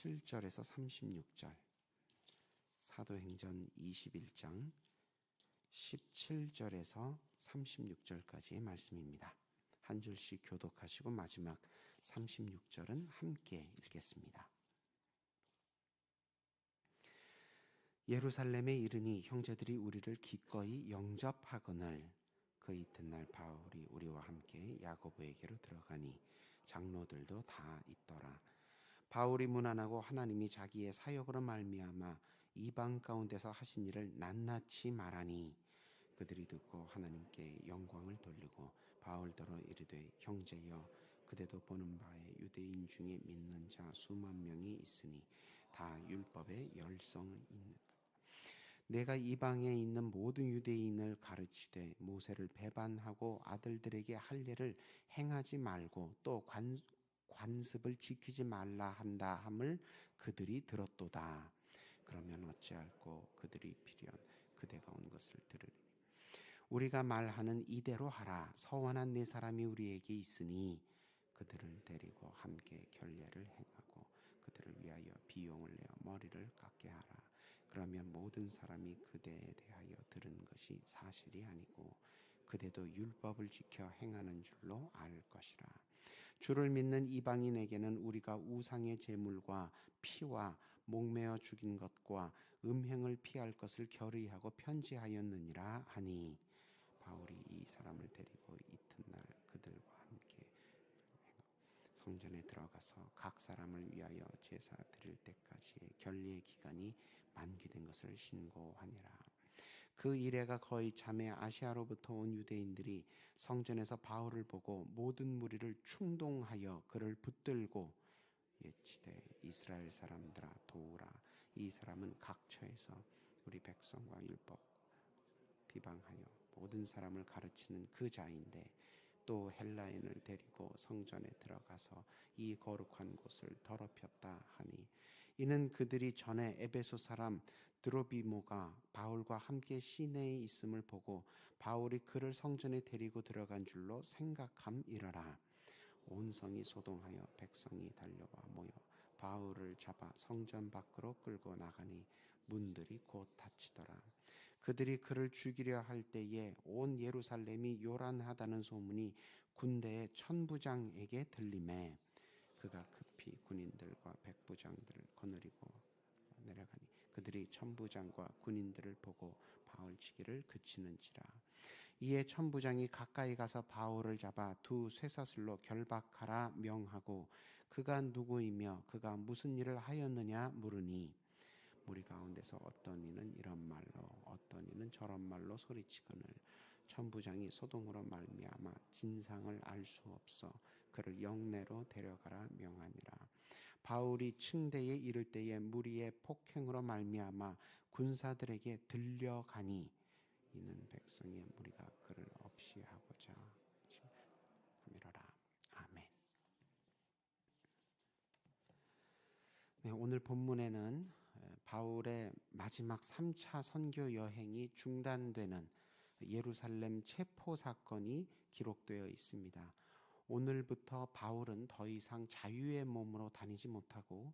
17절에서 36절, 사도행전 21장 17절에서 36절까지의 말씀입니다. 한 줄씩 교독하시고 마지막 36절은 함께 읽겠습니다. 예루살렘에 이르니 형제들이 우리를 기꺼이 영접하거늘 그 이튿날 바울이 우리와 함께 야고보에게로 들어가니 장로들도 다 있더라. 바울이 문안하고 하나님이 자기의 사역으로 말미암아 이방 가운데서 하신 일을 낱낱이 말하니 그들이 듣고 하나님께 영광을 돌리고 바울더러 이르되 형제여 그대도 보는 바에 유대인 중에 믿는 자 수만 명이 있으니 다 율법의 열성을 잇는 내가 이방에 있는 모든 유대인을 가르치되 모세를 배반하고 아들들에게 할례를 행하지 말고 또 관습을 지키지 말라 한다 함을 그들이 들었도다. 그러면 어찌할꼬 그들이 필연 그대가 온 것을 들으리니 우리가 말하는 이대로 하라. 서원한 네 사람이 우리에게 있으니 그들을 데리고 함께 결례를 행하고 그들을 위하여 비용을 내어 머리를 깎게 하라. 그러면 모든 사람이 그대에 대하여 들은 것이 사실이 아니고 그대도 율법을 지켜 행하는 줄로 알 것이라. 주를 믿는 이방인에게는 우리가 우상의 제물과 피와 목매어 죽인 것과 음행을 피할 것을 결의하고 편지하였느니라 하니 바울이 이 사람을 데리고 이튿날 그들과 함께 성전에 들어가서 각 사람을 위하여 제사 드릴 때까지의 결례의 기간이 만기된 것을 신고하니라. 그 이래가 거의 참에 아시아로부터 온 유대인들이 성전에서 바울을 보고 모든 무리를 충동하여 그를 붙들고 예치되 이스라엘 사람들아 도우라. 이 사람은 각처에서 우리 백성과 율법 비방하여 모든 사람을 가르치는 그 자인데 또 헬라인을 데리고 성전에 들어가서 이 거룩한 곳을 더럽혔다 하니 이는 그들이 전에 에베소 사람 드로비모가 바울과 함께 시내에 있음을 보고 바울이 그를 성전에 데리고 들어간 줄로 생각함이러라. 온 성이 소동하여 백성이 달려와 모여 바울을 잡아 성전 밖으로 끌고 나가니 문들이 곧 닫히더라. 그들이 그를 죽이려 할 때에 온 예루살렘이 요란하다는 소문이 군대의 천부장에게 들리매 그가 급히 군인들과 백부장들을 거느리고 내려가니 그들이 천부장과 군인들을 보고 바울치기를 그치는지라. 이에 천부장이 가까이 가서 바울을 잡아 두 쇠사슬로 결박하라 명하고 그가 누구이며 그가 무슨 일을 하였느냐 물으니 무리 가운데서 어떤 이는 이런 말로 어떤 이는 저런 말로 소리치거늘 천부장이 소동으로 말미암아 진상을 알 수 없어 그를 영내로 데려가라 명하니라. 바울이 층대에 이를 때에 무리의 폭행으로 말미암아 군사들에게 들려가니 이는 백성의 무리가 그를 없이하고자 함이로라. 아멘. 네, 오늘 본문에는 바울의 마지막 3차 선교 여행이 중단되는 예루살렘 체포 사건이 기록되어 있습니다. 오늘부터 바울은 더 이상 자유의 몸으로 다니지 못하고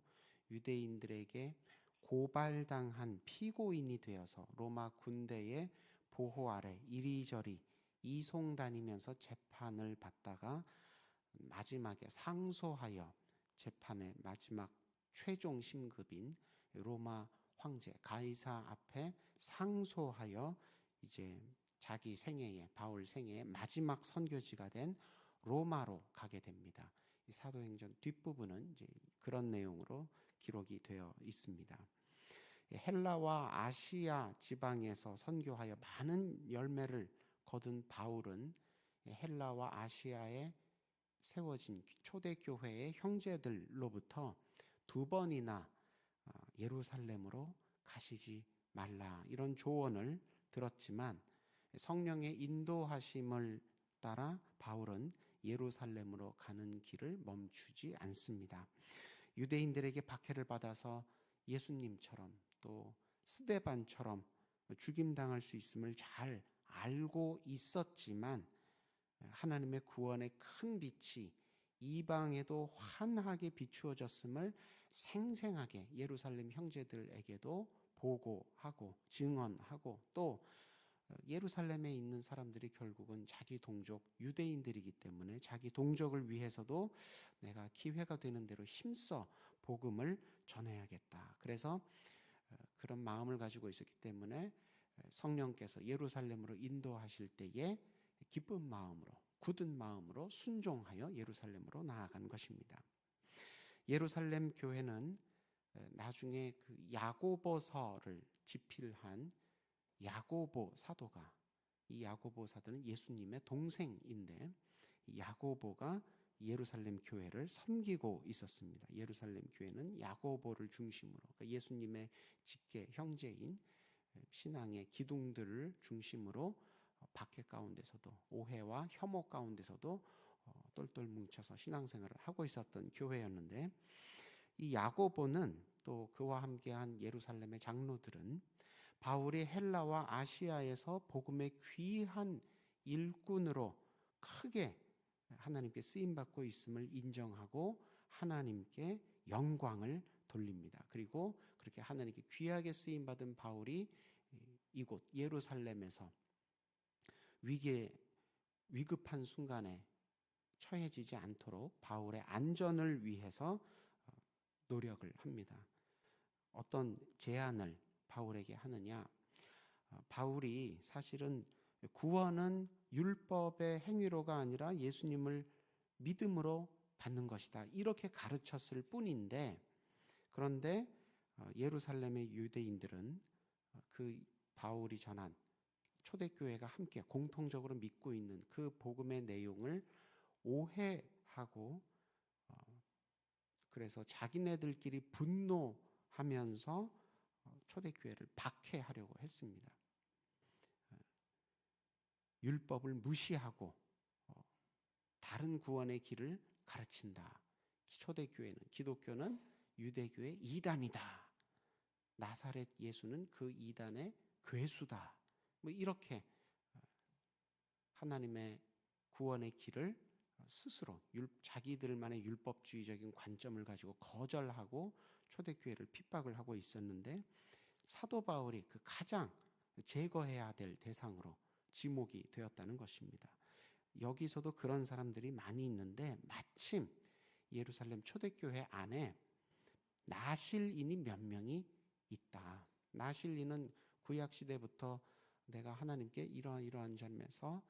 유대인들에게 고발당한 피고인이 되어서 로마 군대의 보호 아래 이리저리 이송 다니면서 재판을 받다가 마지막에 상소하여 재판의 마지막 최종 심급인 로마 황제 가이사 앞에 상소하여 이제 자기 생애에 바울 생애의 마지막 선교지가 된 로마로 가게 됩니다. 이 사도행전 뒷부분은 이제 그런 내용으로 기록이 되어 있습니다. 헬라와 아시아 지방에서 선교하여 많은 열매를 거둔 바울은 헬라와 아시아에 세워진 초대교회의 형제들로부터 2번이나 예루살렘으로 가시지 말라 이런 조언을 들었지만 성령의 인도하심을 따라 바울은 예루살렘으로 가는 길을 멈추지 않습니다. 유대인들에게 박해를 받아서 예수님처럼 또 스데반처럼 죽임당할 수 있음을 잘 알고 있었지만 하나님의 구원의 큰 빛이 이방에도 환하게 비추어졌음을 생생하게 예루살렘 형제들에게도 보고하고 증언하고, 또 예루살렘에 있는 사람들이 결국은 자기 동족 유대인들이기 때문에 자기 동족을 위해서도 내가 기회가 되는 대로 힘써 복음을 전해야겠다. 그래서 그런 마음을 가지고 있었기 때문에 성령께서 예루살렘으로 인도하실 때에 기쁜 마음으로, 굳은 마음으로 순종하여 예루살렘으로 나아간 것입니다. 예루살렘 교회는 나중에 그 야고보서를 집필한 야고보 사도가, 이 야고보 사도는 예수님의 동생인데, 야고보가 예루살렘 교회를 섬기고 있었습니다. 예루살렘 교회는 야고보를 중심으로, 그러니까 예수님의 직계 형제인 신앙의 기둥들을 중심으로 박해 가운데서도, 오해와 혐오 가운데서도 똘똘 뭉쳐서 신앙생활을 하고 있었던 교회였는데, 이 야고보는 또 그와 함께한 예루살렘의 장로들은 바울이 헬라와 아시아에서 복음의 귀한 일꾼으로 크게 하나님께 쓰임받고 있음을 인정하고 하나님께 영광을 돌립니다. 그리고 그렇게 하나님께 귀하게 쓰임받은 바울이 이곳 예루살렘에서 위급한 순간에 처해지지 않도록 바울의 안전을 위해서 노력을 합니다. 어떤 제안을 바울에게 하느냐? 바울이 사실은 구원은 율법의 행위로가 아니라 예수님을 믿음으로 받는 것이다, 이렇게 가르쳤을 뿐인데, 그런데 예루살렘의 유대인들은 그 바울이 전한 초대교회가 함께 공통적으로 믿고 있는 그 복음의 내용을 오해하고, 그래서 자기네들끼리 분노하면서 초대교회를 박해하려고 했습니다. 율법을 무시하고 다른 구원의 길을 가르친다. 초대교회는, 기독교는 유대교의 이단이다. 나사렛 예수는 그 이단의 괴수다. 뭐 이렇게 하나님의 구원의 길을 스스로 자기들만의 율법주의적인 관점을 가지고 거절하고 초대교회를 핍박을 하고 있었는데, 사도 바울이 그 가장 제거해야 될 대상으로 지목이 되었다는 것입니다. 여기서도 그런 사람들이 많이 있는데, 마침 예루살렘 초대교회 안에 나실인이 몇 명이 있다. 나실인은 구약시대부터 내가 하나님께 이러한 점에서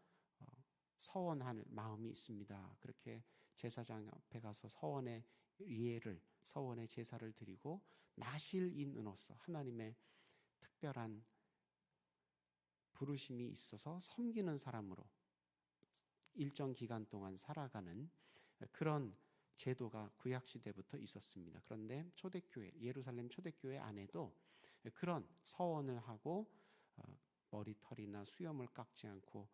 서원할 마음이 있습니다, 그렇게 제사장 앞에 가서 서원의 예를, 서원의 제사를 드리고 나실인으로서 하나님의 특별한 부르심이 있어서 섬기는 사람으로 일정 기간 동안 살아가는 그런 제도가 구약시대부터 있었습니다. 그런데 초대교회, 예루살렘 초대교회 안에도 그런 서원을 하고 머리털이나 수염을 깎지 않고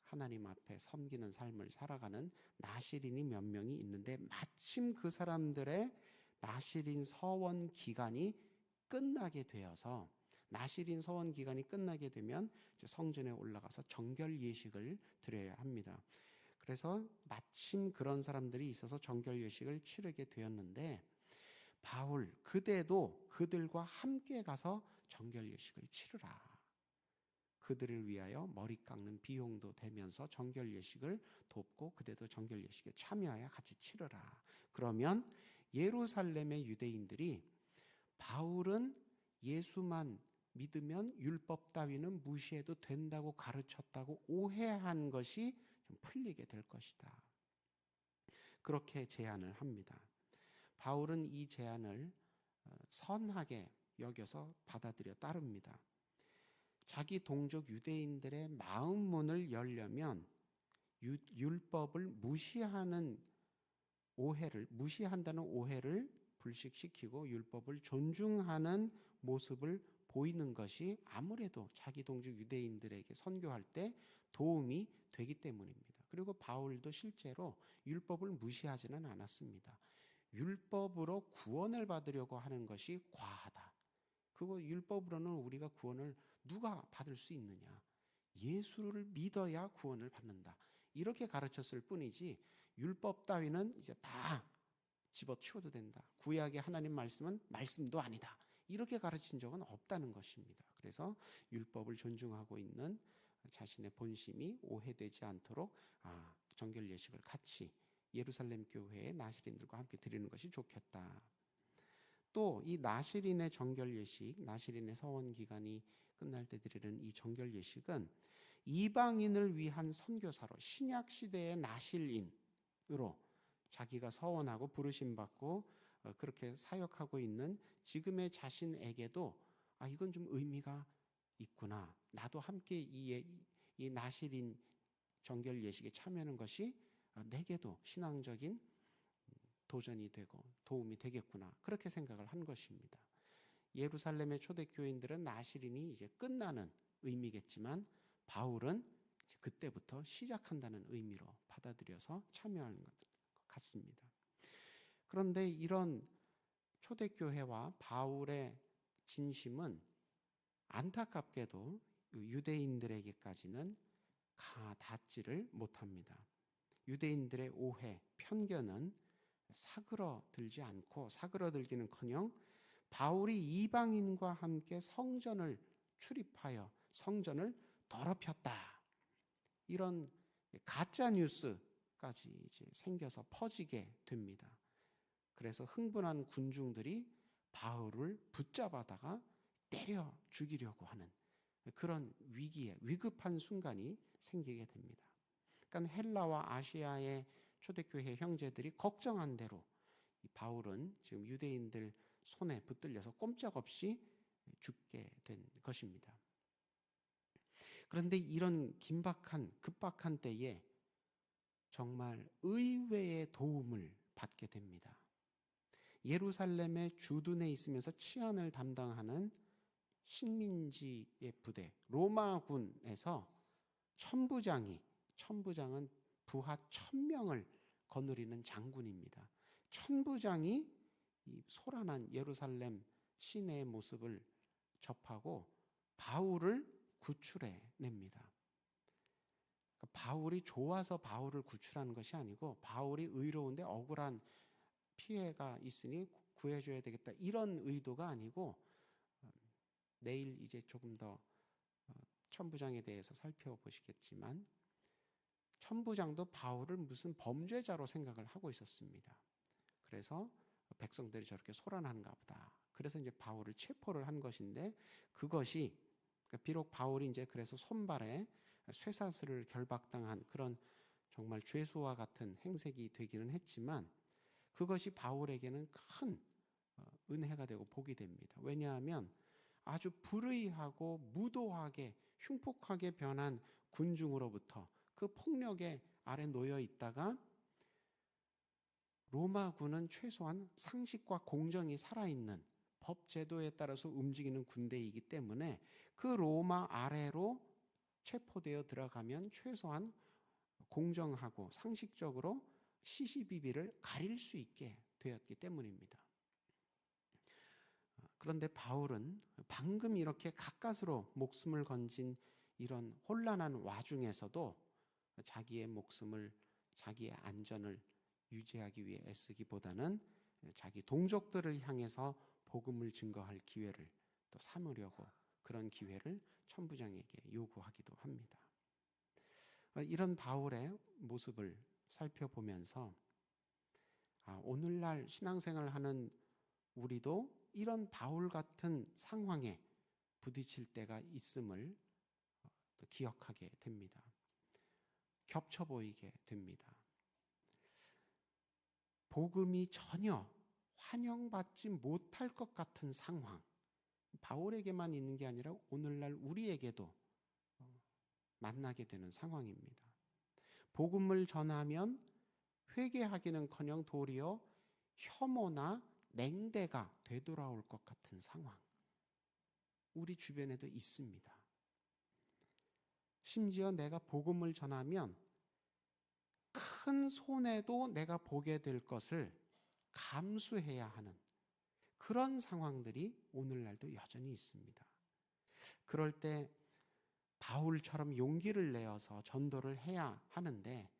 하나님 앞에 섬기는 삶을 살아가는 나실인이 몇 명이 있는데, 마침 그 사람들의 나실인 서원 기간이 끝나게 되어서, 나실인 서원 기간이 끝나게 되면 이제 성전에 올라가서 정결 예식을 드려야 합니다. 그래서 마침 그런 사람들이 있어서 정결 예식을 치르게 되었는데, 바울 그대도 그들과 함께 가서 정결 예식을 치르라. 그들을 위하여 머리 깎는 비용도 되면서 정결 예식을 돕고 그대도 정결 예식에 참여하여 같이 치르라. 그러면 예루살렘의 유대인들이 바울은 예수만 믿으면 율법 따위는 무시해도 된다고 가르쳤다고 오해한 것이 좀 풀리게 될 것이다. 그렇게 제안을 합니다. 바울은 이 제안을 선하게 여겨서 받아들여 따릅니다. 자기 동족 유대인들의 마음 문을 열려면 율법을 무시한다는 오해를 불식시키고 율법을 존중하는 모습을 보이는 것이 아무래도 자기 동족 유대인들에게 선교할 때 도움이 되기 때문입니다. 그리고 바울도 실제로 율법을 무시하지는 않았습니다. 율법으로 구원을 받으려고 하는 것이 과하다. 그거 율법으로는 우리가 구원을 누가 받을 수 있느냐? 예수를 믿어야 구원을 받는다. 이렇게 가르쳤을 뿐이지 율법 따위는 이제 다 집어치워도 된다. 구약의 하나님 말씀은 말씀도 아니다. 이렇게 가르친 적은 없다는 것입니다. 그래서 율법을 존중하고 있는 자신의 본심이 오해되지 않도록 정결 예식을 같이 예루살렘 교회의 나실인들과 함께 드리는 것이 좋겠다. 또 이 나실인의 정결 예식, 나실인의 서원 기간이 끝날 때 드리는 이 정결 예식은 이방인을 위한 선교사로 신약 시대의 나실인으로 자기가 서원하고 부르심 받고 그렇게 사역하고 있는 지금의 자신에게도 이건 좀 의미가 있구나. 나도 함께 이 나실인 정결 예식에 참여하는 것이 내게도 신앙적인 도전이 되고 도움이 되겠구나. 그렇게 생각을 한 것입니다. 예루살렘의 초대교인들은 나실인이 이제 끝나는 의미겠지만 바울은 이제 그때부터 시작한다는 의미로 받아들여서 참여하는 것 같습니다. 그런데 이런 초대교회와 바울의 진심은 안타깝게도 유대인들에게까지는 닿지를 못합니다. 유대인들의 오해, 편견은 사그러들지 않고 사그러들기는커녕 바울이 이방인과 함께 성전을 출입하여 성전을 더럽혔다. 이런 가짜 뉴스까지 이제 생겨서 퍼지게 됩니다. 그래서 흥분한 군중들이 바울을 붙잡아다가 때려 죽이려고 하는 그런 위급한 순간이 생기게 됩니다. 그러니까 헬라와 아시아의 초대교회 형제들이 걱정한 대로 바울은 지금 유대인들 손에 붙들려서 꼼짝없이 죽게 된 것입니다. 그런데 이런 급박한 때에 정말 의외의 도움을 받게 됩니다. 예루살렘의 주둔에 있으면서 치안을 담당하는 식민지의 부대 로마군에서 천부장은 부하 1000명을 거느리는 장군입니다. 천부장이 이 소란한 예루살렘 시내의 모습을 접하고 바울을 구출해 냅니다. 그러니까 바울이 좋아서 바울을 구출하는 것이 아니고 바울이 의로운데 억울한 피해가 있으니 구해줘야 되겠다 이런 의도가 아니고 내일 이제 조금 더 천부장에 대해서 살펴보시겠지만 천부장도 바울을 무슨 범죄자로 생각을 하고 있었습니다. 그래서 백성들이 저렇게 소란하는가 보다. 그래서 이제 바울을 체포를 한 것인데 그것이 비록 바울이 이제 그래서 손발에 쇠사슬을 결박당한 그런 정말 죄수와 같은 행색이 되기는 했지만 그것이 바울에게는 큰 은혜가 되고 복이 됩니다. 왜냐하면 아주 불의하고 무도하게 흉폭하게 변한 군중으로부터 그 폭력의 아래 놓여 있다가 로마군은 최소한 상식과 공정이 살아있는 법 제도에 따라서 움직이는 군대이기 때문에 그 로마 아래로 체포되어 들어가면 최소한 공정하고 상식적으로 시시비비를 가릴 수 있게 되었기 때문입니다. 그런데 바울은 방금 이렇게 가까스로 목숨을 건진 이런 혼란한 와중에서도 자기의 목숨을, 자기의 안전을 유지하기 위해 애쓰기보다는 자기 동족들을 향해서 복음을 증거할 기회를 또 삼으려고 그런 기회를 천부장에게 요구하기도 합니다. 이런 바울의 모습을 살펴보면서 오늘날 신앙생활을 하는 우리도 이런 바울 같은 상황에 부딪힐 때가 있음을 기억하게 됩니다. 겹쳐 보이게 됩니다. 복음이 전혀 환영받지 못할 것 같은 상황, 바울에게만 있는 게 아니라 오늘날 우리에게도 만나게 되는 상황입니다. 복음을 전하면 회개하기는커녕 도리어 혐오나 냉대가 되돌아올 것 같은 상황, 우리 주변에도 있습니다. 심지어 내가 복음을 전하면 큰 손해도 내가 보게 될 것을 감수해야 하는 그런 상황들이 오늘날도 여전히 있습니다. 그럴 때 바울처럼 용기를 내어서 전도를 해야 하는데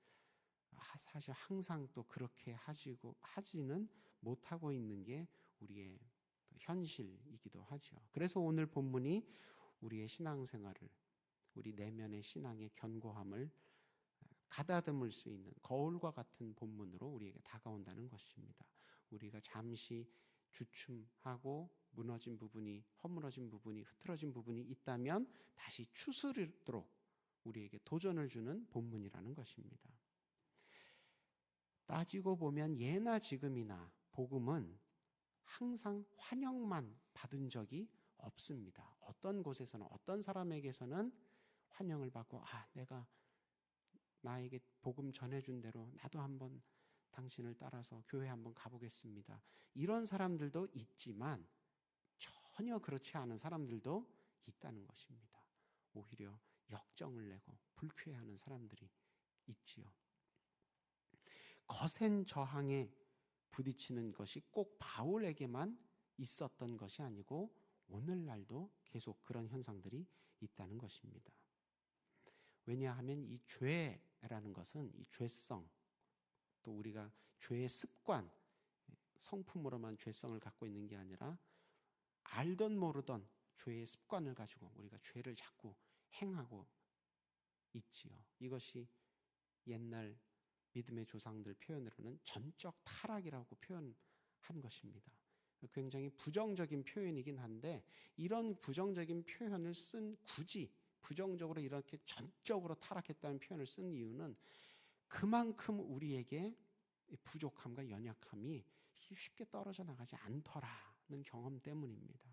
사실 항상 또 그렇게 하지는 못하고 있는 게 우리의 현실이기도 하죠. 그래서 오늘 본문이 우리의 신앙생활을, 우리 내면의 신앙의 견고함을 가다듬을 수 있는 거울과 같은 본문으로 우리에게 다가온다는 것입니다. 우리가 잠시 주춤하고 무너진 부분이, 허물어진 부분이, 흐트러진 부분이 있다면 다시 추스르도록 우리에게 도전을 주는 본문이라는 것입니다. 따지고 보면 예나 지금이나 복음은 항상 환영만 받은 적이 없습니다. 어떤 곳에서는, 어떤 사람에게서는 환영을 받고, 내가 나에게 복음 전해준 대로 나도 한번 당신을 따라서 교회 한번 가보겠습니다, 이런 사람들도 있지만 전혀 그렇지 않은 사람들도 있다는 것입니다. 오히려 역정을 내고 불쾌해하는 사람들이 있지요. 거센 저항에 부딪히는 것이 꼭 바울에게만 있었던 것이 아니고 오늘날도 계속 그런 현상들이 있다는 것입니다. 왜냐하면 이 죄라는 것은, 이 죄성, 또 우리가 죄의 습관, 성품으로만 죄성을 갖고 있는 게 아니라 알던 모르던 죄의 습관을 가지고 우리가 죄를 자꾸 행하고 있지요. 이것이 옛날 믿음의 조상들 표현으로는 전적 타락이라고 표현한 것입니다. 굉장히 부정적인 표현이긴 한데, 이런 부정적인 표현을 굳이 부정적으로 이렇게 전적으로 타락했다는 표현을 쓴 이유는 그만큼 우리에게 부족함과 연약함이 쉽게 떨어져 나가지 않더라는 경험 때문입니다.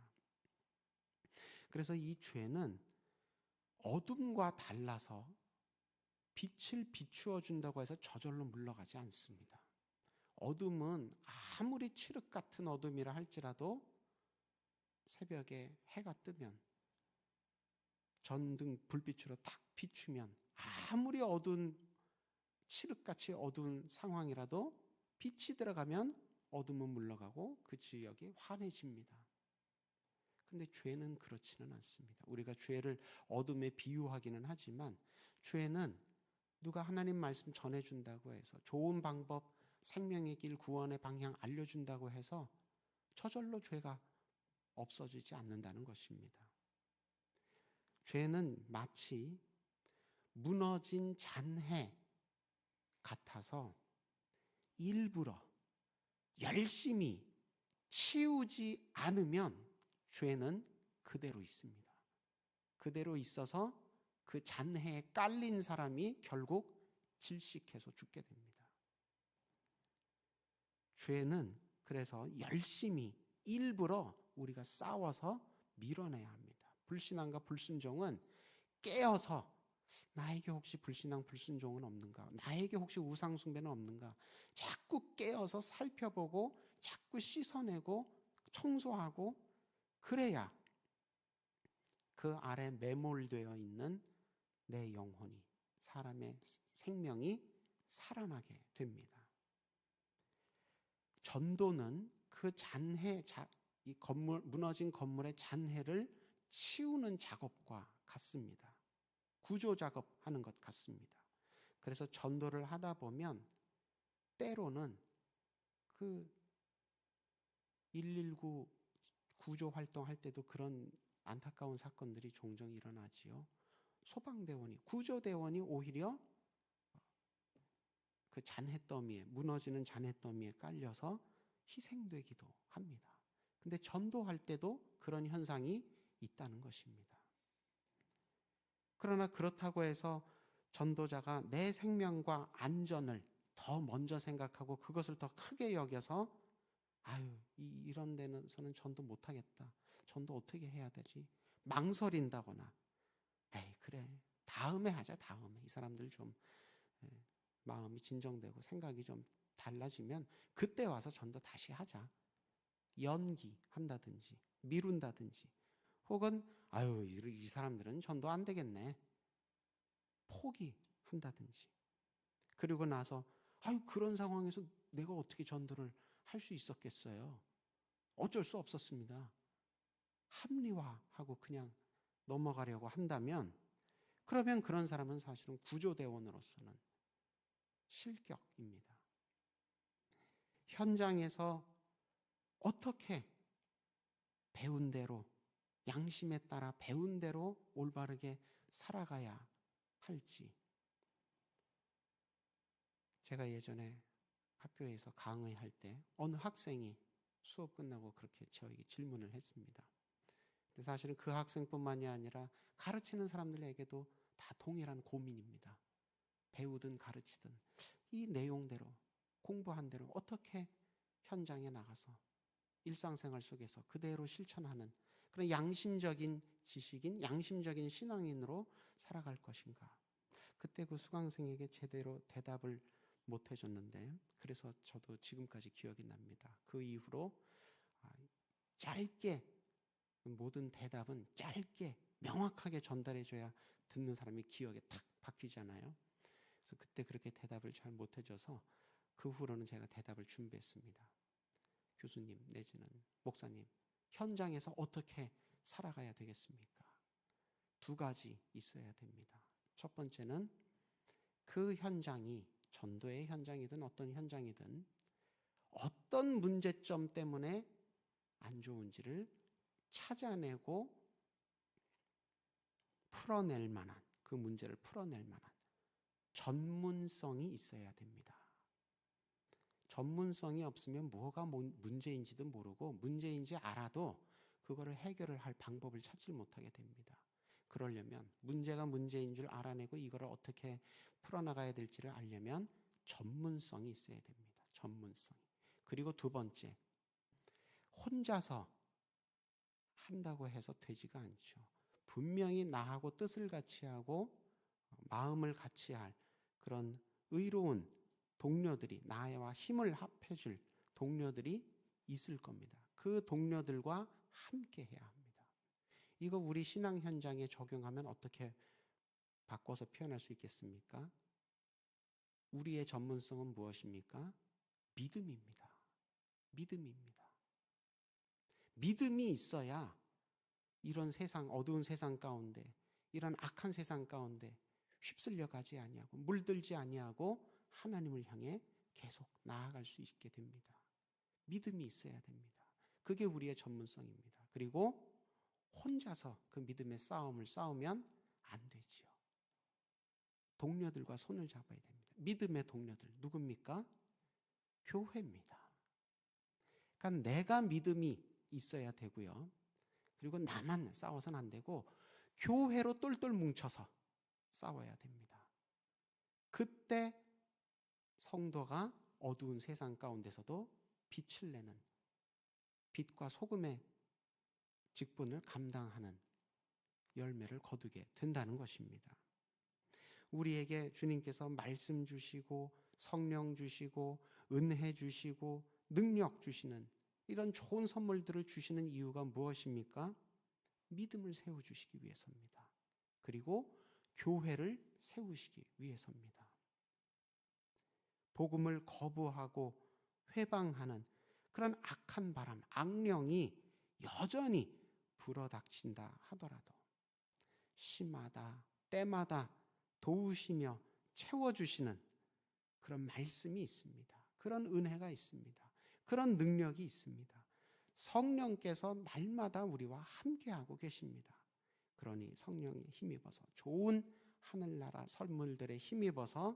그래서 이 죄는 어둠과 달라서 빛을 비추어 준다고 해서 저절로 물러가지 않습니다. 어둠은 아무리 칠흑 같은 어둠이라 할지라도 새벽에 해가 뜨면, 전등 불빛으로 딱 비추면, 아무리 어두운, 칠흑같이 어두운 상황이라도 빛이 들어가면 어둠은 물러가고 그 지역이 환해집니다. 근데 죄는 그렇지는 않습니다. 우리가 죄를 어둠에 비유하기는 하지만 죄는 누가 하나님 말씀 전해준다고 해서, 좋은 방법, 생명의 길, 구원의 방향 알려준다고 해서 저절로 죄가 없어지지 않는다는 것입니다. 죄는 마치 무너진 잔해 같아서 일부러 열심히 치우지 않으면 죄는 그대로 있습니다. 그대로 있어서 그 잔해에 깔린 사람이 결국 질식해서 죽게 됩니다. 죄는 그래서 열심히 일부러 우리가 싸워서 밀어내야 합니다. 불신앙과 불순종은 깨어서, 나에게 혹시 불신앙 불순종은 없는가, 나에게 혹시 우상숭배는 없는가, 자꾸 깨어서 살펴보고 자꾸 씻어내고 청소하고, 그래야 그 아래 매몰되어 있는 내 영혼이, 사람의 생명이 살아나게 됩니다. 전도는 그 잔해, 이 무너진 건물의 잔해를 치우는 작업과 같습니다. 구조 작업하는 것 같습니다. 그래서 전도를 하다 보면 때로는 그 119 구조 활동할 때도 그런 안타까운 사건들이 종종 일어나지요. 소방대원이, 구조대원이 오히려 그 잔해더미에, 무너지는 잔해더미에 깔려서 희생되기도 합니다. 근데 전도할 때도 그런 현상이 있다는 것입니다. 그러나 그렇다고 해서 전도자가 내 생명과 안전을 더 먼저 생각하고 그것을 더 크게 여겨서 이런 데서는 전도 못하겠다, 전도 어떻게 해야 되지, 망설인다거나, 그래 다음에 하자, 다음에 이 사람들 좀 마음이 진정되고 생각이 좀 달라지면 그때 와서 전도 다시 하자, 연기한다든지 미룬다든지, 혹은 이 사람들은 전도 안 되겠네, 포기한다든지. 그리고 나서 그런 상황에서 내가 어떻게 전도를 할 수 있었겠어요? 어쩔 수 없었습니다. 합리화하고 그냥 넘어가려고 한다면, 그러면 그런 사람은 사실은 구조대원으로서는 실격입니다. 현장에서 어떻게 배운 대로, 양심에 따라 배운 대로 올바르게 살아가야 할지. 제가 예전에 학교에서 강의할 때 어느 학생이 수업 끝나고 그렇게 저에게 질문을 했습니다. 근데 사실은 그 학생뿐만이 아니라 가르치는 사람들에게도 다 동일한 고민입니다. 배우든 가르치든 이 내용대로, 공부한 대로 어떻게 현장에 나가서 일상생활 속에서 그대로 실천하는 그런 양심적인 지식인, 양심적인 신앙인으로 살아갈 것인가. 그때 그 수강생에게 제대로 대답을 못 해줬는데, 그래서 저도 지금까지 기억이 납니다. 그 이후로 짧게, 모든 대답은 짧게 명확하게 전달해줘야 듣는 사람이 기억에 탁 박히잖아요. 그래서 그때 그렇게 대답을 잘 못해줘서 그 후로는 제가 대답을 준비했습니다. 교수님 내지는 목사님, 현장에서 어떻게 살아가야 되겠습니까? 두 가지 있어야 됩니다. 첫 번째는 그 현장이 전도의 현장이든 어떤 현장이든 어떤 문제점 때문에 안 좋은지를 찾아내고 풀어낼 만한, 그 문제를 풀어낼 만한 전문성이 있어야 됩니다. 전문성이 없으면 뭐가 문제인지도 모르고 문제인지 알아도 그거를 해결을 할 방법을 찾지 못하게 됩니다. 그러려면 문제가 문제인 줄 알아내고 이거를 어떻게 풀어나가야 될지를 알려면 전문성이 있어야 됩니다. 전문성. 그리고 두 번째, 혼자서 한다고 해서 되지가 않죠. 분명히 나하고 뜻을 같이 하고 마음을 같이 할 그런 의로운 동료들이, 나와 힘을 합해줄 동료들이 있을 겁니다. 그 동료들과 함께 해야 합니다. 이거 우리 신앙 현장에 적용하면 어떻게 바꿔서 표현할 수 있겠습니까? 우리의 전문성은 무엇입니까? 믿음입니다. 믿음입니다. 믿음이 있어야 이런 세상, 어두운 세상 가운데, 이런 악한 세상 가운데 휩쓸려 가지 아니하고 물들지 아니하고 하나님을 향해 계속 나아갈 수 있게 됩니다. 믿음이 있어야 됩니다. 그게 우리의 전문성입니다. 그리고 혼자서 그 믿음의 싸움을 싸우면 안 되지요. 동료들과 손을 잡아야 됩니다. 믿음의 동료들 누굽니까? 교회입니다. 그러니까 내가 믿음이 있어야 되고요. 그리고 나만 싸워서는 안 되고 교회로 똘똘 뭉쳐서 싸워야 됩니다. 그때 성도가 어두운 세상 가운데서도 빛을 내는, 빛과 소금의 직분을 감당하는 열매를 거두게 된다는 것입니다. 우리에게 주님께서 말씀 주시고 성령 주시고 은혜 주시고 능력 주시는 이런 좋은 선물들을 주시는 이유가 무엇입니까? 믿음을 세워주시기 위해서입니다. 그리고 교회를 세우시기 위해서입니다. 복음을 거부하고 회방하는 그런 악한 바람, 악령이 여전히 불어닥친다 하더라도 시마다 때마다 도우시며 채워주시는 그런 말씀이 있습니다. 그런 은혜가 있습니다. 그런 능력이 있습니다. 성령께서 날마다 우리와 함께하고 계십니다. 그러니 성령에 힘입어서 좋은 하늘나라 선물들에 힘입어서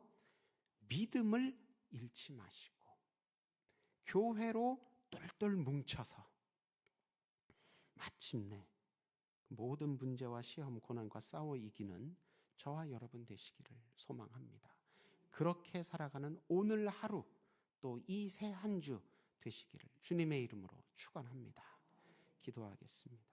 믿음을 잃지 마시고 교회로 똘똘 뭉쳐서 마침내 모든 문제와 시험, 고난과 싸워 이기는 저와 여러분 되시기를 소망합니다. 그렇게 살아가는 오늘 하루 또 이 새 한 주 되시기를 주님의 이름으로 축원합니다. 기도하겠습니다.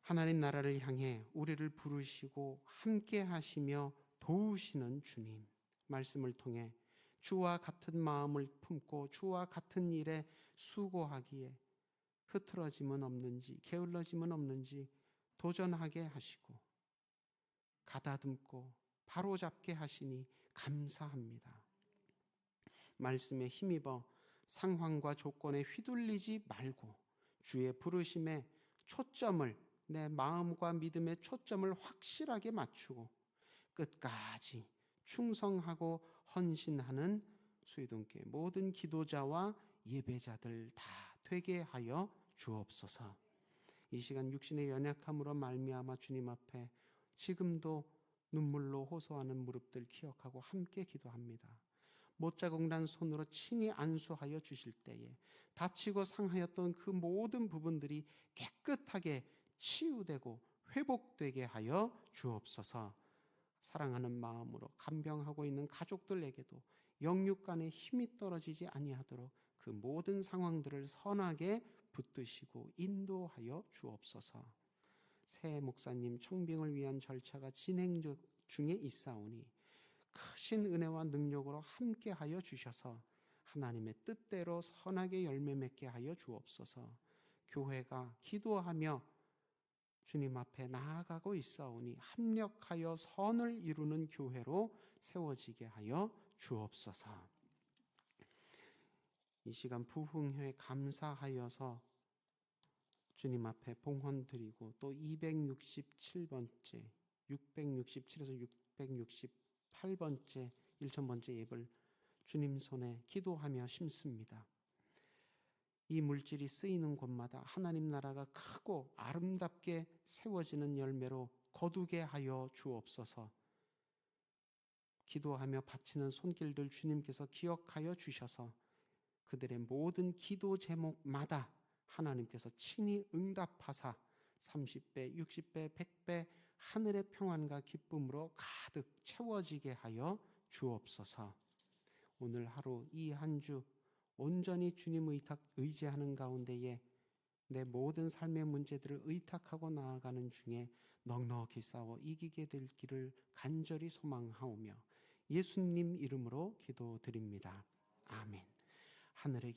하나님 나라를 향해 우리를 부르시고 함께 하시며 도우시는 주님, 말씀을 통해 주와 같은 마음을 품고 주와 같은 일에 수고하기에 흐트러짐은 없는지 게을러짐은 없는지 도전하게 하시고 가다듬고 바로잡게 하시니 감사합니다. 말씀에 힘입어 상황과 조건에 휘둘리지 말고 주의 부르심에 초점을, 내 마음과 믿음의 초점을 확실하게 맞추고 끝까지 충성하고 헌신하는 수의동교회 모든 기도자와 예배자들 다 되게 하여 주옵소서. 이 시간 육신의 연약함으로 말미암아 주님 앞에 지금도 눈물로 호소하는 무릎들 기억하고 함께 기도합니다. 못자국난 손으로 친히 안수하여 주실 때에 다치고 상하였던 그 모든 부분들이 깨끗하게 치유되고 회복되게 하여 주옵소서. 사랑하는 마음으로 간병하고 있는 가족들에게도 영육 간에 힘이 떨어지지 아니하도록 그 모든 상황들을 선하게 붙드시고 인도하여 주옵소서. 새 목사님 청빙을 위한 절차가 진행 중에 있사오니 크신 은혜와 능력으로 함께하여 주셔서 하나님의 뜻대로 선하게 열매 맺게 하여 주옵소서. 교회가 기도하며 주님 앞에 나아가고 있사오니 합력하여 선을 이루는 교회로 세워지게 하여 주옵소서. 이 시간 부흥회 감사하여서 주님 앞에 봉헌 드리고 또 267번째 667에서 668번째 1000번째 예배를 주님 손에 기도하며 심습니다. 이 물질이 쓰이는 곳마다 하나님 나라가 크고 아름답게 세워지는 열매로 거두게 하여 주옵소서. 기도하며 바치는 손길들 주님께서 기억하여 주셔서 그들의 모든 기도 제목마다 하나님께서 친히 응답하사 30배, 60배, 100배 하늘의 평안과 기쁨으로 가득 채워지게 하여 주옵소서. 오늘 하루 이 한 주 온전히 주님 의지하는 가운데에 내 모든 삶의 문제들을 의탁하고 나아가는 중에 넉넉히 싸워 이기게 될 길을 간절히 소망하오며 예수님 이름으로 기도드립니다. 아멘. 하늘에